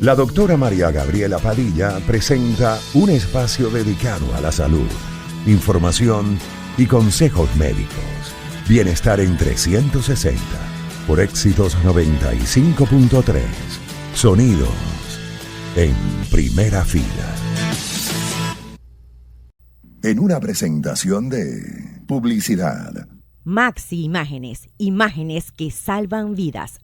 La doctora María Gabriela Padilla presenta un espacio dedicado a la salud, información y consejos médicos. Bienestar en 360 por Éxitos 95.3. Sonidos en primera fila. En una presentación de publicidad. Maxi Imágenes, imágenes que salvan vidas.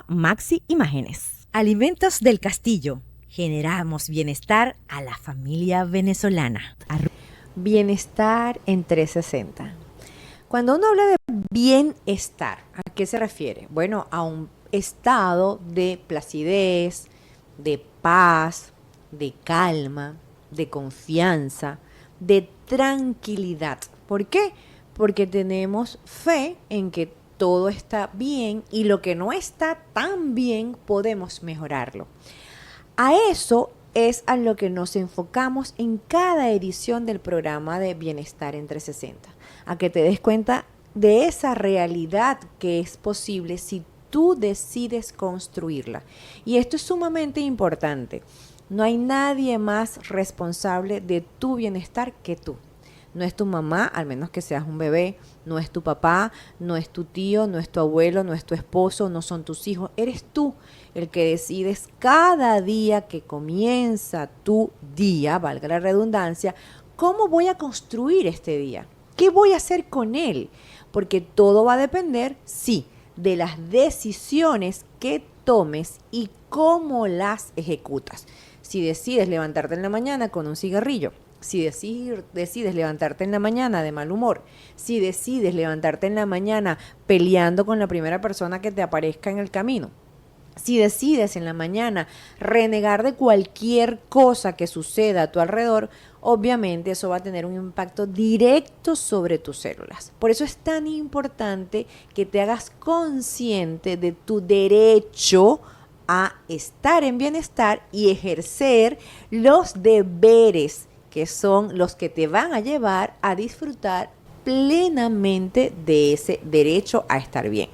@Maxi Imágenes. Alimentos del Castillo. Generamos bienestar a la familia venezolana. Bienestar en 360. Cuando uno habla de bienestar, ¿a qué se refiere? Bueno, a un estado de placidez, de paz, de calma, de confianza, de tranquilidad. ¿Por qué? Porque tenemos fe en que todo está bien y lo que no está tan bien podemos mejorarlo. A eso es a lo que nos enfocamos en cada edición del programa de Bienestar en 360. A que te des cuenta de esa realidad que es posible si tú decides construirla. Y esto es sumamente importante. No hay nadie más responsable de tu bienestar que tú. No es tu mamá, al menos que seas un bebé, no es tu papá, no es tu tío, no es tu abuelo, no es tu esposo, no son tus hijos. Eres tú el que decides cada día que comienza tu día, valga la redundancia, cómo voy a construir este día, qué voy a hacer con él, porque todo va a depender, sí, de las decisiones que tomes y cómo las ejecutas. Si decides levantarte en la mañana con un cigarrillo, si decides levantarte en la mañana de mal humor, si decides levantarte en la mañana peleando con la primera persona que te aparezca en el camino, si decides en la mañana renegar de cualquier cosa que suceda a tu alrededor, obviamente eso va a tener un impacto directo sobre tus células. Por eso es tan importante que te hagas consciente de tu derecho a estar en bienestar y ejercer los deberes que son los que te van a llevar a disfrutar plenamente de ese derecho a estar bien.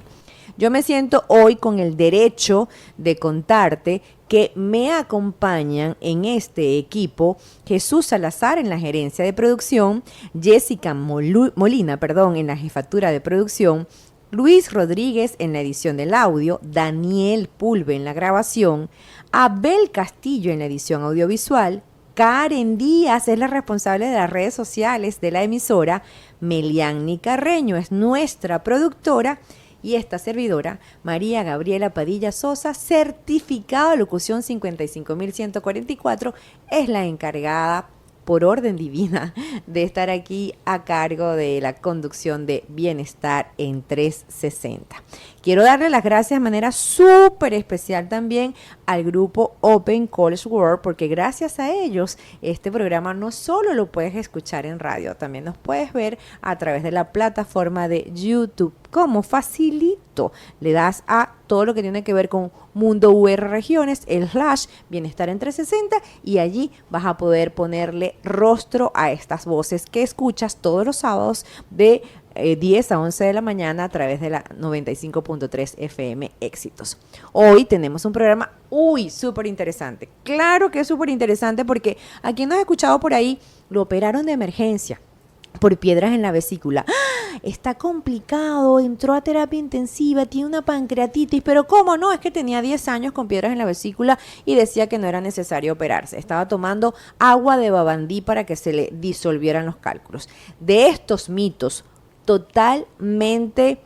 Yo me siento hoy con el derecho de contarte que me acompañan en este equipo Jesús Salazar en la gerencia de producción, Jessica Molina en la jefatura de producción, Luis Rodríguez en la edición del audio, Daniel Pulve en la grabación, Abel Castillo en la edición audiovisual, Karen Díaz es la responsable de las redes sociales de la emisora, Meliani Carreño es nuestra productora y esta servidora, María Gabriela Padilla Sosa, certificado de locución 55144, es la encargada por orden divina de estar aquí a cargo de la conducción de Bienestar en 360. Quiero darle las gracias de manera súper especial también al grupo Open College World, porque gracias a ellos este programa no solo lo puedes escuchar en radio, también nos puedes ver a través de la plataforma de YouTube. ¿Cómo? Facilito. Le das a todo lo que tiene que ver con Mundo UR Regiones, /Bienestar en 360 y allí vas a poder ponerle rostro a estas voces que escuchas todos los sábados de 10 a 11 de la mañana a través de la 95.3 FM Éxitos. Hoy tenemos un programa súper interesante. Claro que es súper interesante porque a quien nos ha escuchado por ahí lo operaron de emergencia por piedras en la vesícula. ¡Ah! Está complicado, entró a terapia intensiva, tiene una pancreatitis, pero ¿cómo no? Es que tenía 10 años con piedras en la vesícula y decía que no era necesario operarse. Estaba tomando agua de babandí para que se le disolvieran los cálculos. De estos mitos totalmente,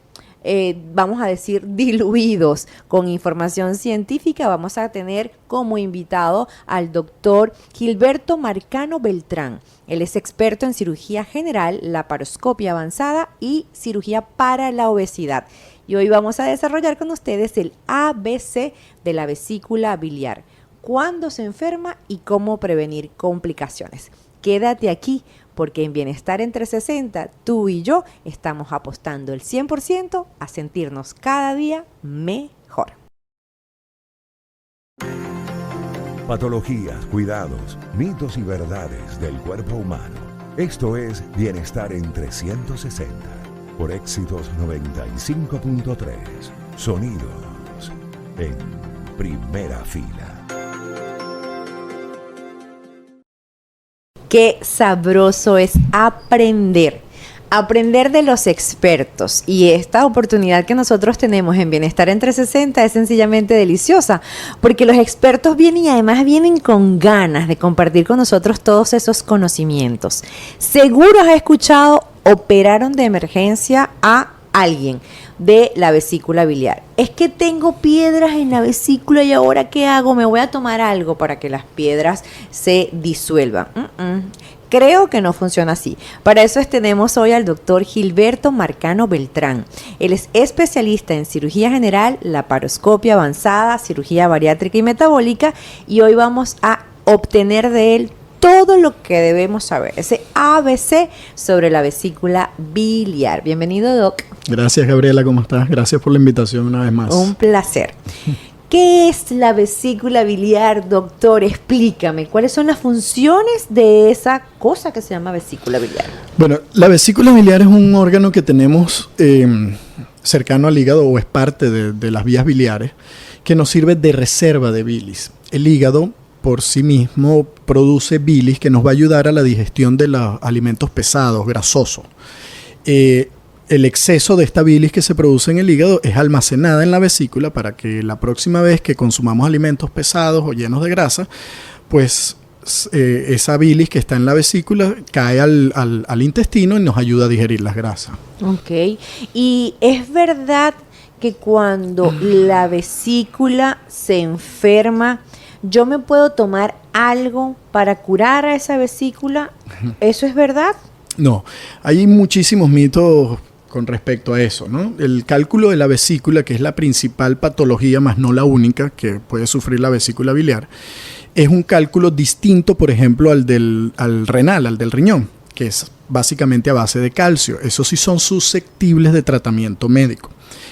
vamos a decir, diluidos con información científica, vamos a tener como invitado al doctor Gilberto Marcano Beltrán. Él es experto en cirugía general, laparoscopia avanzada y cirugía para la obesidad. Y hoy vamos a desarrollar con ustedes el ABC de la vesícula biliar, cuándo se enferma y cómo prevenir complicaciones. Quédate aquí porque en Bienestar en 360 tú y yo estamos apostando el 100% a sentirnos cada día mejor. Patologías, cuidados, mitos y verdades del cuerpo humano. Esto es Bienestar en 360 por Éxitos 95.3. Sonidos en primera fila. Qué sabroso es aprender de los expertos, y esta oportunidad que nosotros tenemos en Bienestar en 360 es sencillamente deliciosa, porque los expertos vienen y además vienen con ganas de compartir con nosotros todos esos conocimientos. Seguro has escuchado, operaron de emergencia a alguien de la vesícula biliar. Es que tengo piedras en la vesícula y ahora ¿qué hago? Me voy a tomar algo para que las piedras se disuelvan. Creo que no funciona así. Para eso tenemos hoy al doctor Gilberto Marcano Beltrán. Él es especialista en cirugía general, laparoscopia avanzada, cirugía bariátrica y metabólica, y hoy vamos a obtener de él todo lo que debemos saber, ese ABC sobre la vesícula biliar. Bienvenido, Doc. Gracias, Gabriela, ¿cómo estás? Gracias por la invitación una vez más. Un placer. ¿Qué es la vesícula biliar, doctor? Explícame, ¿cuáles son las funciones de esa cosa que se llama vesícula biliar? Bueno, la vesícula biliar es un órgano que tenemos cercano al hígado, o es parte de las vías biliares, que nos sirve de reserva de bilis. El hígado por sí mismo produce bilis que nos va a ayudar a la digestión de los alimentos pesados, grasosos. El exceso de esta bilis que se produce en el hígado es almacenada en la vesícula para que la próxima vez que consumamos alimentos pesados o llenos de grasa, pues esa bilis que está en la vesícula cae al intestino y nos ayuda a digerir las grasas. Ok. ¿Y es verdad que cuando la vesícula se enferma, yo me puedo tomar algo para curar a esa vesícula? ¿Eso es verdad? No, hay muchísimos mitos con respecto a eso, ¿no? El cálculo de la vesícula, que es la principal patología, más no la única, que puede sufrir la vesícula biliar, es un cálculo distinto, por ejemplo, al renal, al del riñón, que es básicamente a base de calcio. Esos sí son susceptibles de tratamiento médico.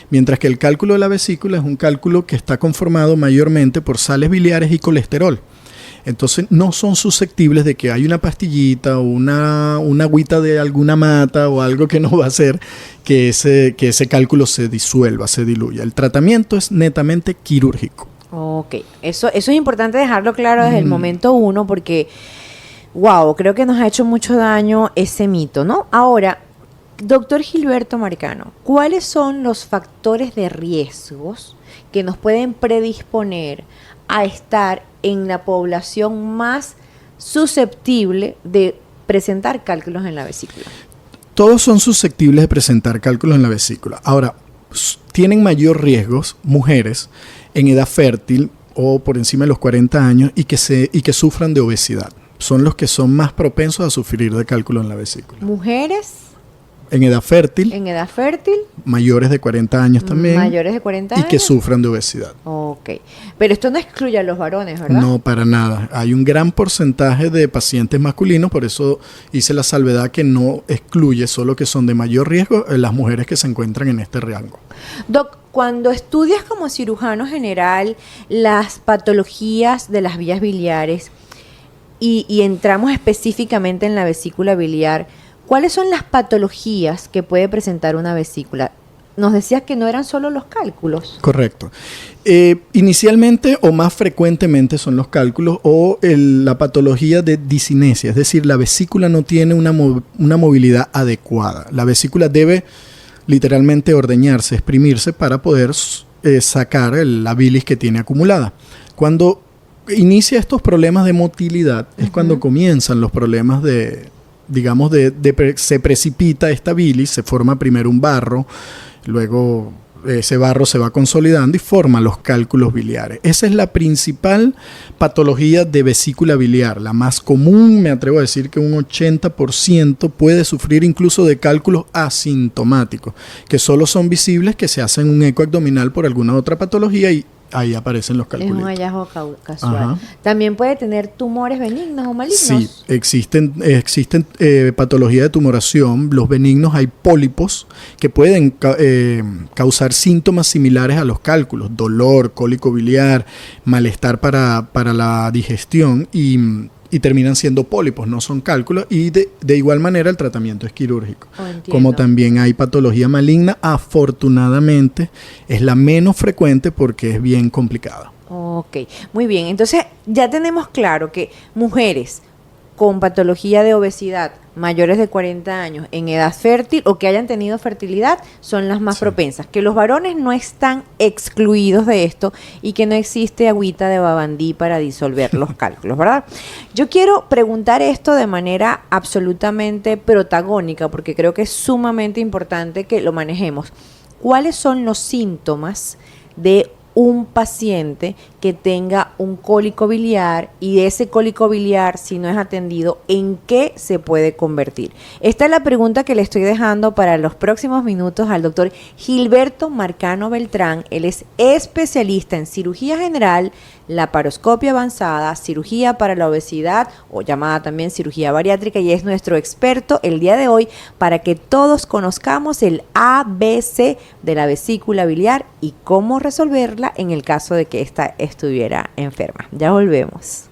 Mientras que el cálculo de la vesícula es un cálculo que está conformado mayormente por sales biliares y colesterol. Entonces no son susceptibles de que hay una pastillita o una agüita de alguna mata o algo que no va a hacer que ese cálculo se disuelva, se diluya. El tratamiento es netamente quirúrgico. Ok, eso es importante dejarlo claro desde el momento uno, porque, wow, creo que nos ha hecho mucho daño ese mito, ¿no? Ahora, doctor Gilberto Marcano, ¿cuáles son los factores de riesgos que nos pueden predisponer a estar en la población más susceptible de presentar cálculos en la vesícula? Todos son susceptibles de presentar cálculos en la vesícula. Ahora, tienen mayor riesgos mujeres en edad fértil o por encima de los 40 años y que sufran de obesidad. Son los que son más propensos a sufrir de cálculos en la vesícula. Mujeres en edad fértil, mayores de 40 años también, mayores de 40 años, y que sufran de obesidad. Ok, pero esto no excluye a los varones, ¿verdad? No, para nada. Hay un gran porcentaje de pacientes masculinos, por eso hice la salvedad que no excluye, solo que son de mayor riesgo las mujeres que se encuentran en este rango. Doc, cuando estudias como cirujano general las patologías de las vías biliares y entramos específicamente en la vesícula biliar, ¿cuáles son las patologías que puede presentar una vesícula? Nos decías que no eran solo los cálculos. Correcto. Inicialmente o más frecuentemente son los cálculos o la patología de disinesia, es decir, la vesícula no tiene una movilidad adecuada. La vesícula debe literalmente ordeñarse, exprimirse para poder sacar la bilis que tiene acumulada. Cuando inicia estos problemas de motilidad es cuando comienzan los problemas se precipita esta bilis, se forma primero un barro, luego ese barro se va consolidando y forma los cálculos biliares. Esa es la principal patología de vesícula biliar, la más común. Me atrevo a decir que un 80% puede sufrir incluso de cálculos asintomáticos, que solo son visibles que se hacen un eco abdominal por alguna otra patología y ahí aparecen los cálculos. Es un hallazgo casual. Ajá. También puede tener tumores benignos o malignos. Sí, existen patologías de tumoración. Los benignos, hay pólipos que pueden causar síntomas similares a los cálculos: dolor, cólico biliar, malestar para la digestión y terminan siendo pólipos, no son cálculos, y de igual manera el tratamiento es quirúrgico. Como también hay patología maligna, afortunadamente es la menos frecuente porque es bien complicada. Ok, muy bien, entonces ya tenemos claro que mujeres con patología de obesidad, mayores de 40 años, en edad fértil o que hayan tenido fertilidad, son las más propensas. Que los varones no están excluidos de esto y que no existe agüita de babandí para disolver los cálculos, ¿verdad? Yo quiero preguntar esto de manera absolutamente protagónica porque creo que es sumamente importante que lo manejemos. ¿Cuáles son los síntomas de un paciente que tenga un cólico biliar y ese cólico biliar, si no es atendido, ¿en qué se puede convertir? Esta es la pregunta que le estoy dejando para los próximos minutos al doctor Gilberto Marcano Beltrán. Él es especialista en cirugía general, laparoscopia avanzada, cirugía para la obesidad o llamada también cirugía bariátrica y es nuestro experto el día de hoy para que todos conozcamos el ABC de la vesícula biliar y cómo resolverla en el caso de que ésta estuviera enferma. Ya volvemos.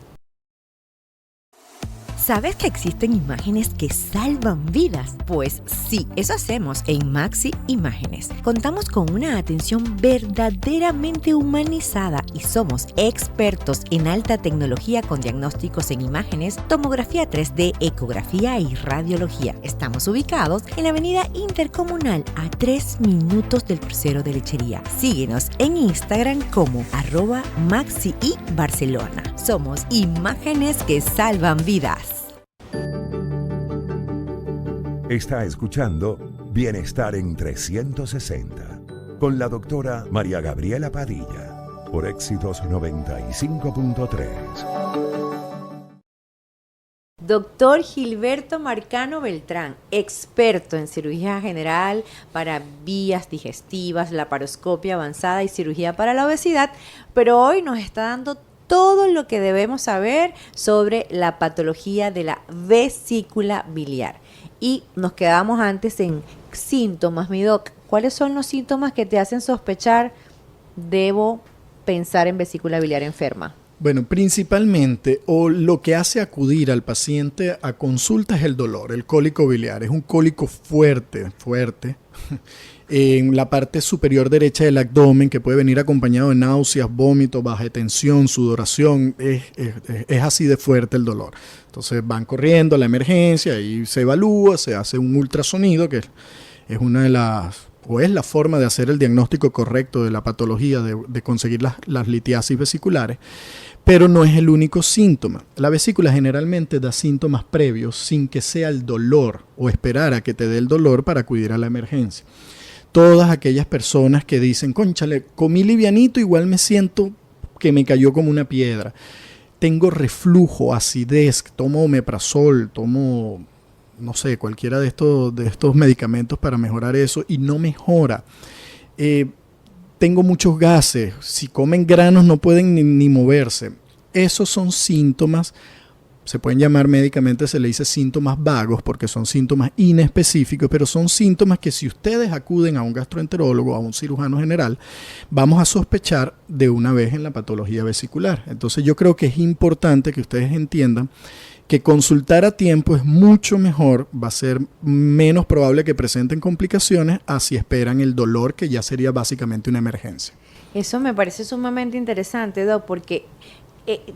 ¿Sabes que existen imágenes que salvan vidas? Pues sí, eso hacemos en Maxi Imágenes. Contamos con una atención verdaderamente humanizada y somos expertos en alta tecnología con diagnósticos en imágenes, tomografía 3D, ecografía y radiología. Estamos ubicados en la avenida Intercomunal a 3 minutos del crucero de Lechería. Síguenos en Instagram como @maxi-barcelona. Somos imágenes que salvan vidas. Está escuchando Bienestar en 360 con la doctora María Gabriela Padilla por Éxitos 95.3. Doctor Gilberto Marcano Beltrán, experto en cirugía general para vías digestivas, laparoscopia avanzada y cirugía para la obesidad, pero hoy nos está dando todo lo que debemos saber sobre la patología de la vesícula biliar. Y nos quedamos antes en síntomas, mi doc. ¿Cuáles son los síntomas que te hacen sospechar debo pensar en vesícula biliar enferma? Bueno, principalmente, o lo que hace acudir al paciente a consulta es el dolor, el cólico biliar. Es un cólico fuerte, en la parte superior derecha del abdomen que puede venir acompañado de náuseas, vómitos, baja tensión, sudoración. Es así de fuerte el dolor. Entonces van corriendo a la emergencia y se evalúa, se hace un ultrasonido, que es una de las... o es la forma de hacer el diagnóstico correcto de la patología, de conseguir las litiasis vesiculares, pero no es el único síntoma. La vesícula generalmente da síntomas previos sin que sea el dolor o esperar a que te dé el dolor para acudir a la emergencia. Todas aquellas personas que dicen, cónchale, comí livianito, igual me siento que me cayó como una piedra. Tengo reflujo, acidez, tomo omeprazol, tomo... no sé, cualquiera de estos medicamentos para mejorar eso y no mejora. Tengo muchos gases, si comen granos no pueden ni moverse. Esos son síntomas, se pueden llamar médicamente, se le dice síntomas vagos porque son síntomas inespecíficos, pero son síntomas que si ustedes acuden a un gastroenterólogo, a un cirujano general, vamos a sospechar de una vez en la patología vesicular. Entonces yo creo que es importante que ustedes entiendan que consultar a tiempo es mucho mejor, va a ser menos probable que presenten complicaciones a si esperan el dolor, que ya sería básicamente una emergencia. Eso me parece sumamente interesante, Doc, porque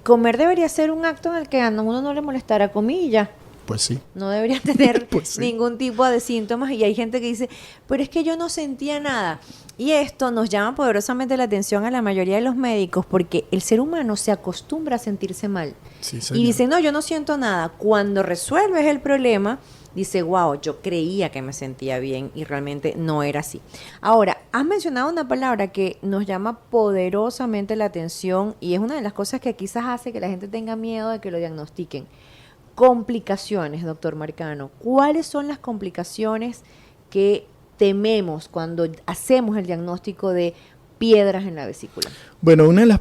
comer debería ser un acto en el que a uno no le molestara comilla. Pues sí. No debería tener Pues sí. ningún tipo de síntomas y hay gente que dice, pero es que yo no sentía nada. Y esto nos llama poderosamente la atención a la mayoría de los médicos porque el ser humano se acostumbra a sentirse mal. Sí, señor. Y dice, no, yo no siento nada. Cuando resuelves el problema, dice, wow, yo creía que me sentía bien y realmente no era así. Ahora, has mencionado una palabra que nos llama poderosamente la atención y es una de las cosas que quizás hace que la gente tenga miedo de que lo diagnostiquen. Complicaciones, doctor Marcano. ¿Cuáles son las complicaciones que tememos cuando hacemos el diagnóstico de piedras en la vesícula? Bueno, una de las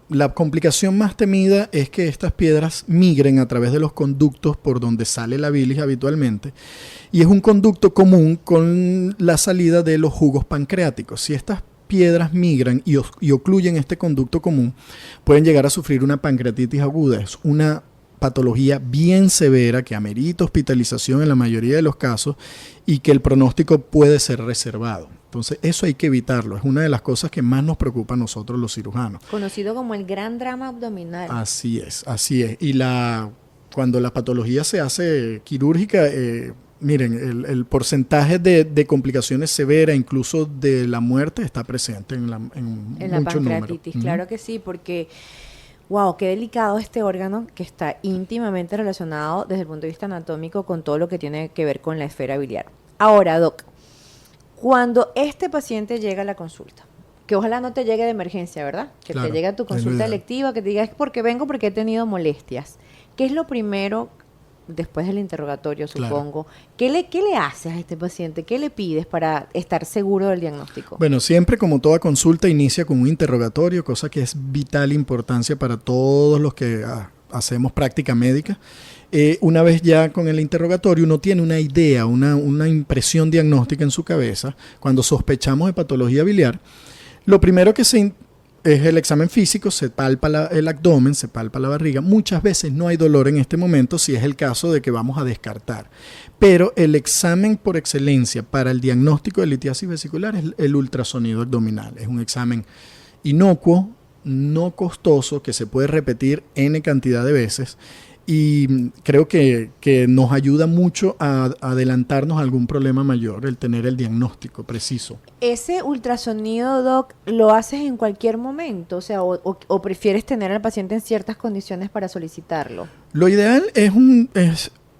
la complicación más temida es que estas piedras migren a través de los conductos por donde sale la bilis habitualmente y es un conducto común con la salida de los jugos pancreáticos. Si estas piedras migran y ocluyen este conducto común, pueden llegar a sufrir una pancreatitis aguda. Es una patología bien severa que amerita hospitalización en la mayoría de los casos y que el pronóstico puede ser reservado. Entonces, eso hay que evitarlo. Es una de las cosas que más nos preocupa a nosotros los cirujanos. Conocido como el gran drama abdominal. Así es, así es. Y la cuando la patología se hace quirúrgica, miren, el porcentaje de complicaciones severas, incluso de la muerte, está presente en la mucho pancreatitis. número. Claro que sí, porque, wow, qué delicado este órgano que está íntimamente relacionado desde el punto de vista anatómico con todo lo que tiene que ver con la esfera biliar. Ahora, Doc, cuando este paciente llega a la consulta, que ojalá no te llegue de emergencia, ¿verdad? Que claro, te llegue a tu consulta electiva, que te diga, es porque vengo porque he tenido molestias. ¿Qué es lo primero, después del interrogatorio, supongo? Claro. ¿Qué le haces a este paciente? ¿Qué le pides para estar seguro del diagnóstico? Bueno, siempre, como toda consulta, inicia con un interrogatorio, cosa que es vital importancia para todos los que hacemos práctica médica. Una vez ya con el interrogatorio, uno tiene una idea, una impresión diagnóstica en su cabeza. Cuando sospechamos de patología biliar, lo primero que es el examen físico, se palpa el abdomen, se palpa la barriga. Muchas veces no hay dolor en este momento, si es el caso de que vamos a descartar. Pero el examen por excelencia para el diagnóstico de litiasis vesicular es el ultrasonido abdominal. Es un examen inocuo, no costoso, que se puede repetir N cantidad de veces. Y creo que nos ayuda mucho a adelantarnos a algún problema mayor, el tener el diagnóstico preciso. ¿Ese ultrasonido, Doc, lo haces en cualquier momento? O sea, o prefieres tener al paciente en ciertas condiciones para solicitarlo. Lo ideal es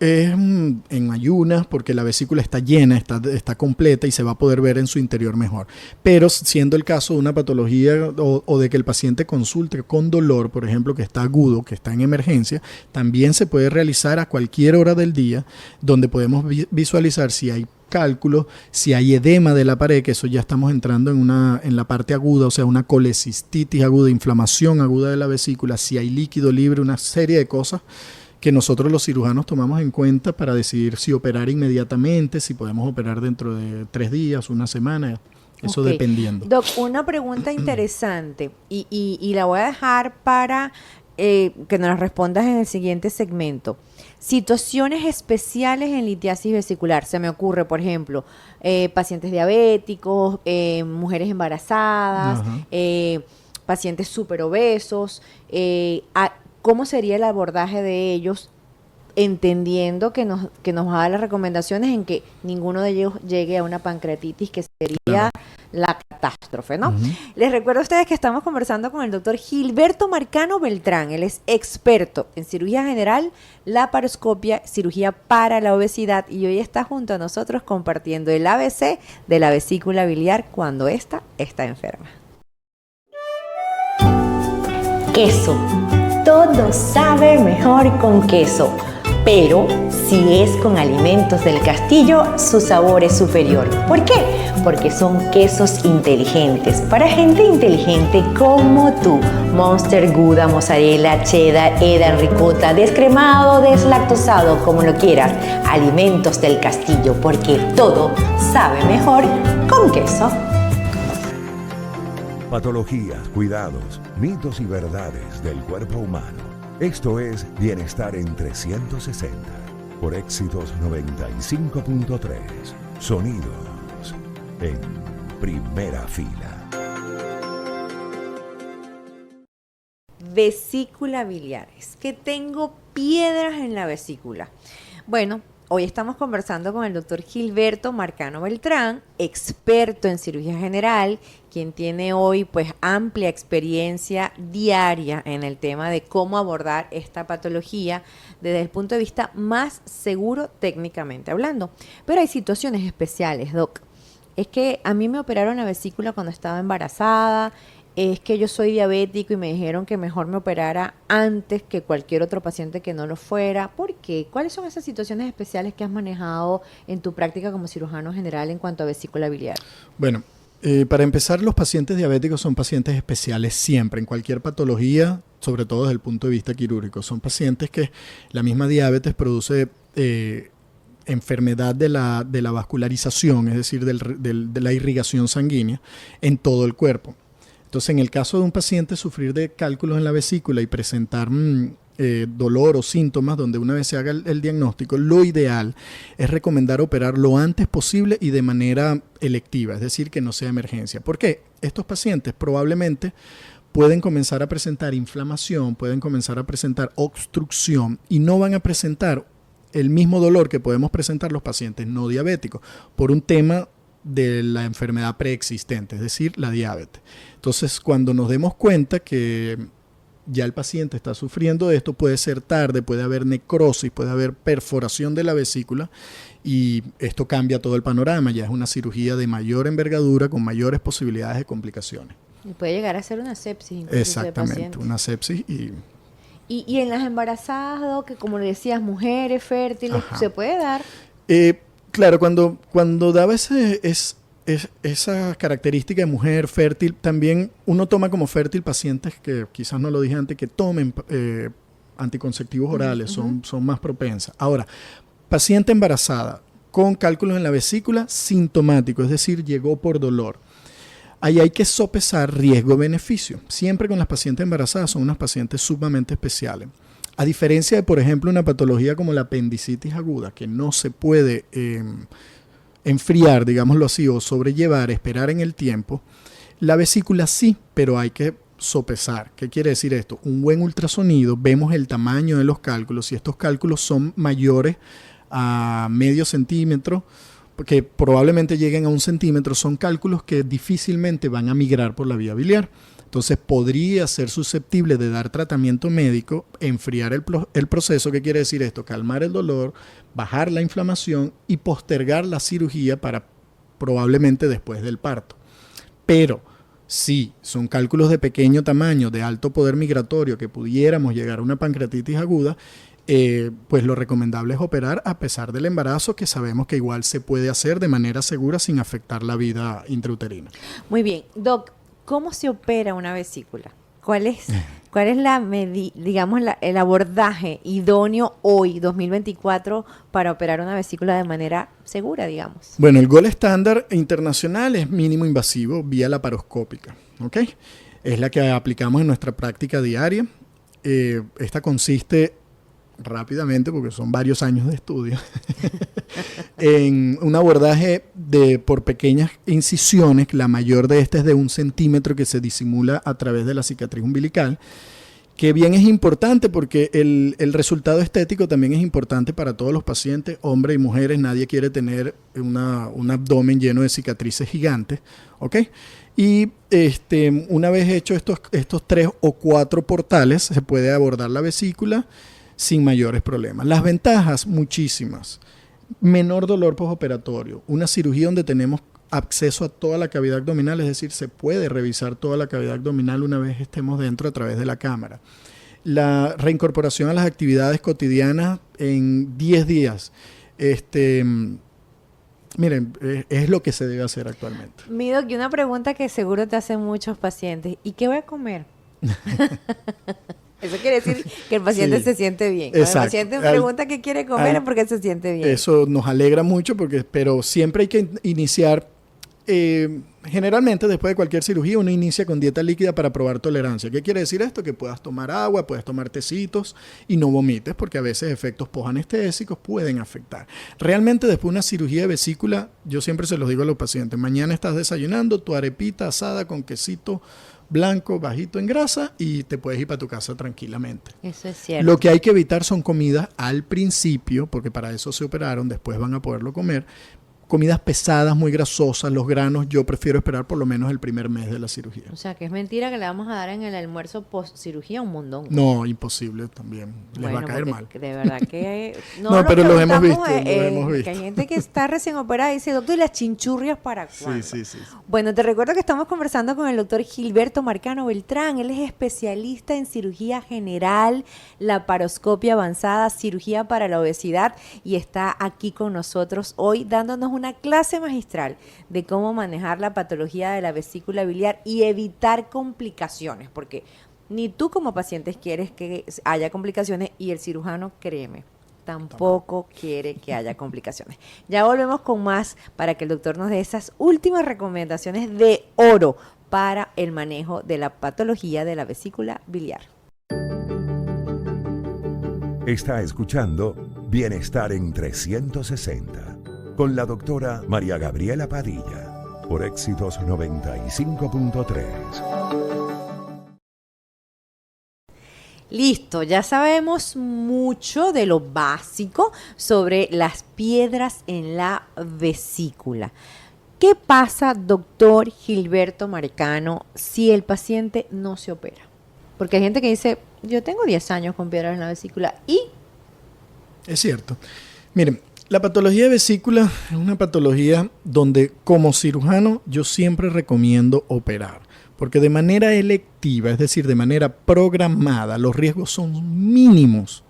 en ayunas, porque la vesícula está llena, está completa y se va a poder ver en su interior mejor. Pero siendo el caso de una patología o de que el paciente consulte con dolor, por ejemplo, que está agudo, que está en emergencia, también se puede realizar a cualquier hora del día, donde podemos visualizar si hay cálculos, si hay edema de la pared, que eso ya estamos entrando en la parte aguda, o sea, una colecistitis aguda, inflamación aguda de la vesícula, si hay líquido libre, una serie de cosas que nosotros los cirujanos tomamos en cuenta para decidir si operar inmediatamente, si podemos operar dentro de 3 días, una semana, eso dependiendo. Doc, una pregunta interesante y la voy a dejar para que nos la respondas en el siguiente segmento. Situaciones especiales en litiasis vesicular. Se me ocurre, por ejemplo, pacientes diabéticos, mujeres embarazadas, pacientes súper obesos, ¿cómo sería el abordaje de ellos, entendiendo que nos va a dar las recomendaciones en que ninguno de ellos llegue a una pancreatitis, que sería la catástrofe, ¿no? Les recuerdo a ustedes que estamos conversando con el doctor Gilberto Marcano Beltrán. Él es experto en cirugía general, laparoscopia, cirugía para la obesidad, y hoy está junto a nosotros compartiendo el ABC de la vesícula biliar cuando ésta está enferma. Queso. Todo sabe mejor con queso, pero si es con Alimentos del Castillo, su sabor es superior. ¿Por qué? Porque son quesos inteligentes, para gente inteligente como tú. Monster, Gouda, mozzarella, cheddar, Edam, ricota, descremado, deslactosado, como lo quieras. Alimentos del Castillo, porque todo sabe mejor con queso. Patologías, cuidados, mitos y verdades del cuerpo humano. Esto es Bienestar en 360 por Éxitos 95.3. Sonidos en primera fila. Vesícula biliar. Es que tengo piedras en la vesícula. Bueno, hoy estamos conversando con el doctor Gilberto Marcano Beltrán, experto en cirugía general, quien tiene hoy pues amplia experiencia diaria en el tema de cómo abordar esta patología desde el punto de vista más seguro técnicamente hablando. Pero hay situaciones especiales, Doc. Es que a mí me operaron la vesícula cuando estaba embarazada, es que yo soy diabético y me dijeron que mejor me operara antes que cualquier otro paciente que no lo fuera. ¿Por qué? ¿Cuáles son esas situaciones especiales que has manejado en tu práctica como cirujano general en cuanto a vesícula biliar? Bueno, para empezar, los pacientes diabéticos son pacientes especiales siempre, en cualquier patología, sobre todo desde el punto de vista quirúrgico. Son pacientes que la misma diabetes produce enfermedad de la vascularización, es decir, de la irrigación sanguínea en todo el cuerpo. Entonces, en el caso de un paciente sufrir de cálculos en la vesícula y presentar dolor o síntomas, donde una vez se haga el diagnóstico, lo ideal es recomendar operar lo antes posible y de manera electiva, es decir, que no sea emergencia. ¿Por qué? Estos pacientes probablemente pueden comenzar a presentar inflamación, pueden comenzar a presentar obstrucción y no van a presentar el mismo dolor que podemos presentar los pacientes no diabéticos por un tema de la enfermedad preexistente, es decir, la diabetes. Entonces, cuando nos demos cuenta que ya el paciente está sufriendo de esto, puede ser tarde, puede haber necrosis, puede haber perforación de la vesícula y esto cambia todo el panorama, ya es una cirugía de mayor envergadura con mayores posibilidades de complicaciones. Y puede llegar a ser una sepsis. Incluso Exactamente, una sepsis y en las embarazadas, Doc, que como le decías, mujeres fértiles, Ajá. ¿se puede dar? Claro, cuando daba esa característica de mujer fértil, también uno toma como fértil pacientes que quizás no lo dije antes, que tomen anticonceptivos orales, son más propensas. Ahora, paciente embarazada con cálculos en la vesícula sintomático, es decir, llegó por dolor. Ahí hay que sopesar riesgo-beneficio. Siempre con las pacientes embarazadas son unas pacientes sumamente especiales. A diferencia de, por ejemplo, una patología como la apendicitis aguda, que no se puede enfriar, digámoslo así, o sobrellevar, esperar en el tiempo, la vesícula sí, pero hay que sopesar. ¿Qué quiere decir esto? Un buen ultrasonido, vemos el tamaño de los cálculos. Si estos cálculos son mayores a medio centímetro, que probablemente lleguen a 1 centímetro, son cálculos que difícilmente van a migrar por la vía biliar. Entonces podría ser susceptible de dar tratamiento médico, enfriar el proceso. ¿Qué quiere decir esto? Calmar el dolor, bajar la inflamación y postergar la cirugía para probablemente después del parto. Pero si son cálculos de pequeño tamaño, de alto poder migratorio, que pudiéramos llegar a una pancreatitis aguda, pues lo recomendable es operar a pesar del embarazo, que sabemos que igual se puede hacer de manera segura sin afectar la vida intrauterina. Muy bien. Doc, ¿cómo se opera una vesícula? ¿Cuál es el abordaje idóneo hoy, 2024, para operar una vesícula de manera segura, digamos? Bueno, el gold estándar internacional es mínimo invasivo vía laparoscópica, ¿ok? Es la que aplicamos en nuestra práctica diaria. Esta consiste rápidamente, porque son varios años de estudio, en un abordaje por pequeñas incisiones. La mayor de estas es de 1 centímetro que se disimula a través de la cicatriz umbilical, que bien es importante porque el resultado estético también es importante para todos los pacientes, hombres y mujeres. Nadie quiere tener un abdomen lleno de cicatrices gigantes, ¿ok? Y una vez hecho estos 3 o 4 portales, se puede abordar la vesícula sin mayores problemas. Las ventajas, muchísimas. Menor dolor postoperatorio. Una cirugía donde tenemos acceso a toda la cavidad abdominal, es decir, se puede revisar toda la cavidad abdominal una vez estemos dentro a través de la cámara. La reincorporación a las actividades cotidianas en 10 días. Miren, es lo que se debe hacer actualmente. Mi Doc, y una pregunta que seguro te hacen muchos pacientes. ¿Y qué voy a comer? Eso quiere decir que el paciente se siente bien. Cuando el paciente pregunta qué quiere comer es porque se siente bien. Eso nos alegra mucho, pero siempre hay que iniciar, generalmente después de cualquier cirugía, uno inicia con dieta líquida para probar tolerancia. ¿Qué quiere decir esto? Que puedas tomar agua, puedes tomar tecitos y no vomites, porque a veces efectos postanestésicos pueden afectar. Realmente después de una cirugía de vesícula, yo siempre se los digo a los pacientes: mañana estás desayunando tu arepita asada con quesito blanco, bajito en grasa, y te puedes ir para tu casa tranquilamente. Eso es cierto. Lo que hay que evitar son comidas al principio, porque para eso se operaron, después van a poderlo comer. Comidas pesadas, muy grasosas, los granos, yo prefiero esperar por lo menos el primer mes de la cirugía. O sea, que es mentira que le vamos a dar en el almuerzo post cirugía un mondongo. No, imposible también. Les va a caer mal. De verdad que... No, pero los hemos visto, Que hay gente que está recién operada y dice: doctor, ¿y las chinchurrias para cuándo? Sí. Bueno, te recuerdo que estamos conversando con el doctor Gilberto Marcano Beltrán. Él es especialista en cirugía general, laparoscopia avanzada, cirugía para la obesidad, y está aquí con nosotros hoy dándonos una clase magistral de cómo manejar la patología de la vesícula biliar y evitar complicaciones, porque ni tú como paciente quieres que haya complicaciones, y el cirujano, créeme, tampoco quiere que haya complicaciones. Ya volvemos con más para que el doctor nos dé esas últimas recomendaciones de oro para el manejo de la patología de la vesícula biliar. Está escuchando Bienestar en 360 con la doctora María Gabriela Padilla por Éxitos 95.3. Listo, ya sabemos mucho de lo básico sobre las piedras en la vesícula. ¿Qué pasa, doctor Gilberto Marcano, si el paciente no se opera? Porque hay gente que dice, yo tengo 10 años con piedras en la vesícula y... Es cierto. Miren, la patología de vesícula es una patología donde como cirujano yo siempre recomiendo operar, porque de manera electiva, es decir, de manera programada, los riesgos son mínimos,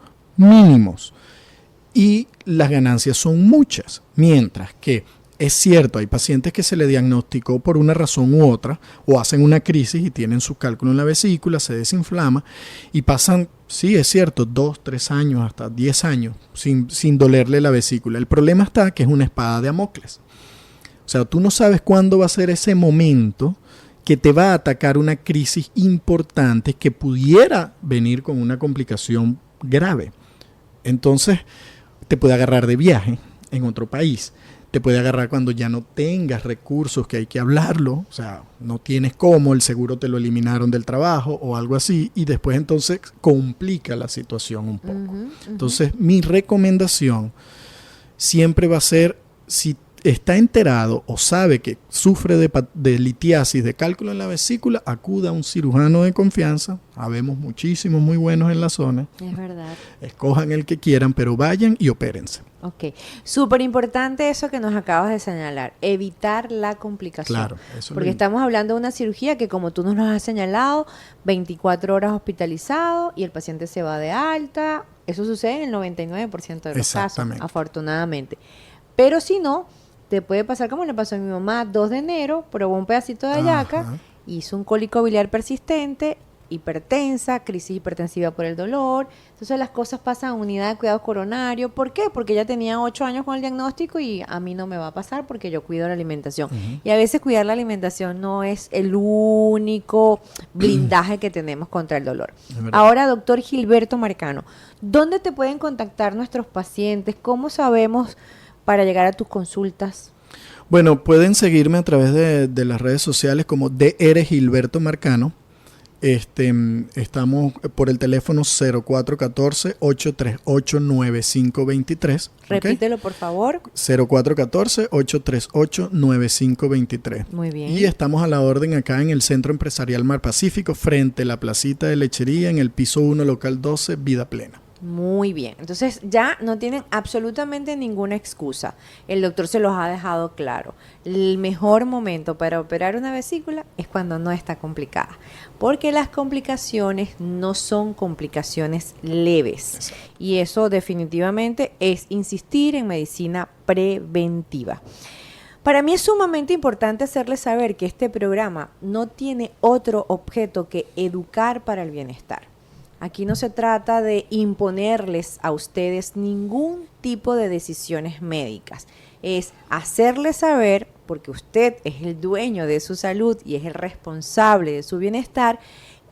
y las ganancias son muchas, mientras que es cierto, hay pacientes que se le diagnosticó por una razón u otra, o hacen una crisis y tienen su cálculo en la vesícula, se desinflama y pasan, sí, es cierto, 2, 3 años, hasta 10 años sin dolerle la vesícula. El problema está que es una espada de Damocles. O sea, tú no sabes cuándo va a ser ese momento que te va a atacar una crisis importante que pudiera venir con una complicación grave. Entonces, te puede agarrar de viaje en otro país. Te puede agarrar cuando ya no tengas recursos, que hay que hablarlo, o sea, no tienes cómo, el seguro te lo eliminaron del trabajo o algo así, y después entonces complica la situación un poco. Entonces, mi recomendación siempre va a ser, si está enterado o sabe que sufre de litiasis, de cálculo en la vesícula, acuda a un cirujano de confianza. Habemos muchísimos muy buenos en la zona. Es verdad. Escojan el que quieran, pero vayan y opérense. Ok, súper importante eso que nos acabas de señalar, evitar la complicación. Claro, eso porque estamos hablando de una cirugía que, como tú nos lo has señalado, 24 horas hospitalizado y el paciente se va de alta. Eso sucede en el 99% de los casos, afortunadamente. Pero si no, te puede pasar como le pasó a mi mamá, 2 de enero, probó un pedacito de hallaca, hizo un cólico biliar persistente, hipertensa, crisis hipertensiva por el dolor. Entonces las cosas pasan a unidad de cuidado coronario. ¿Por qué? Porque ella tenía 8 años con el diagnóstico y a mí no me va a pasar porque yo cuido la alimentación. Y a veces cuidar la alimentación no es el único blindaje que tenemos contra el dolor. Ahora, doctor Gilberto Marcano, ¿dónde te pueden contactar nuestros pacientes? ¿Cómo sabemos para llegar a tus consultas? Bueno, pueden seguirme a través de las redes sociales como Dr. Gilberto Marcano. Estamos por el teléfono 0414-838-9523. Repítelo, por favor. 0414-838-9523. Muy bien. Y estamos a la orden acá en el Centro Empresarial Mar Pacífico, frente a la placita de lechería, en el piso 1, local 12, Vida Plena. Muy bien, entonces ya no tienen absolutamente ninguna excusa. El doctor se los ha dejado claro. El mejor momento para operar una vesícula es cuando no está complicada, porque las complicaciones no son complicaciones leves. Exacto. Y eso definitivamente es insistir en medicina preventiva. Para mí es sumamente importante hacerles saber que este programa no tiene otro objeto que educar para el bienestar. Aquí no se trata de imponerles a ustedes ningún tipo de decisiones médicas. Es hacerles saber, porque usted es el dueño de su salud y es el responsable de su bienestar,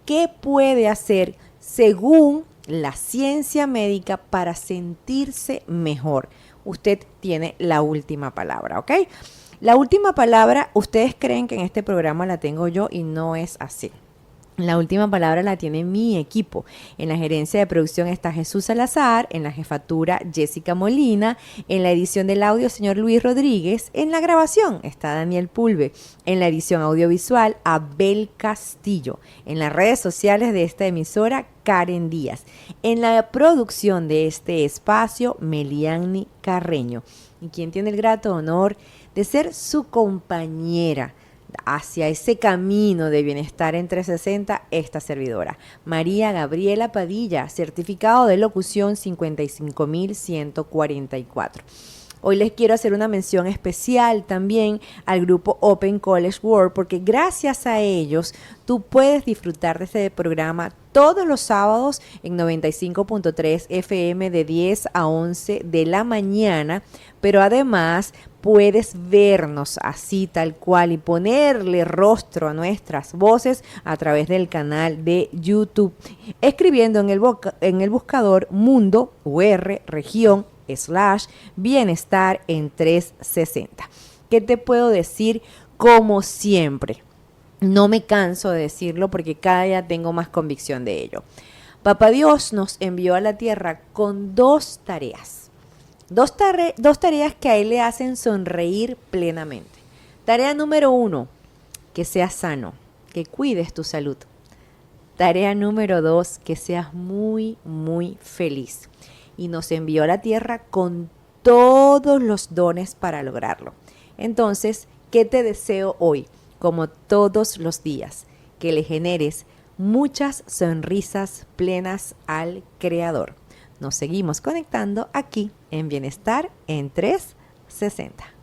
qué puede hacer según la ciencia médica para sentirse mejor. Usted tiene la última palabra, ¿ok? La última palabra, ustedes creen que en este programa la tengo yo y no es así. La última palabra la tiene mi equipo. En la gerencia de producción está Jesús Salazar, en la jefatura Jessica Molina, en la edición del audio señor Luis Rodríguez, en la grabación está Daniel Pulve, en la edición audiovisual Abel Castillo, en las redes sociales de esta emisora Karen Díaz, en la producción de este espacio Meliani Carreño, y quien tiene el grato honor de ser su compañera hacia ese camino de bienestar en 360, esta servidora, María Gabriela Padilla, certificado de locución 55144. Hoy les quiero hacer una mención especial también al grupo Open College World, porque gracias a ellos tú puedes disfrutar de este programa todos los sábados en 95.3 FM de 10 a 11 de la mañana, pero además puedes vernos así tal cual y ponerle rostro a nuestras voces a través del canal de YouTube, escribiendo en el buscador Mundo UR Región /Bienestar en 360. ¿Qué te puedo decir? Como siempre, no me canso de decirlo porque cada día tengo más convicción de ello. Papá Dios nos envió a la tierra con dos tareas. Dos tareas que a Él le hacen sonreír plenamente. Tarea número 1, que seas sano, que cuides tu salud. Tarea número 2, que seas muy, muy feliz. Y nos envió a la tierra con todos los dones para lograrlo. Entonces, ¿qué te deseo hoy? Como todos los días, que le generes muchas sonrisas plenas al Creador. Nos seguimos conectando aquí en Bienestar en 360.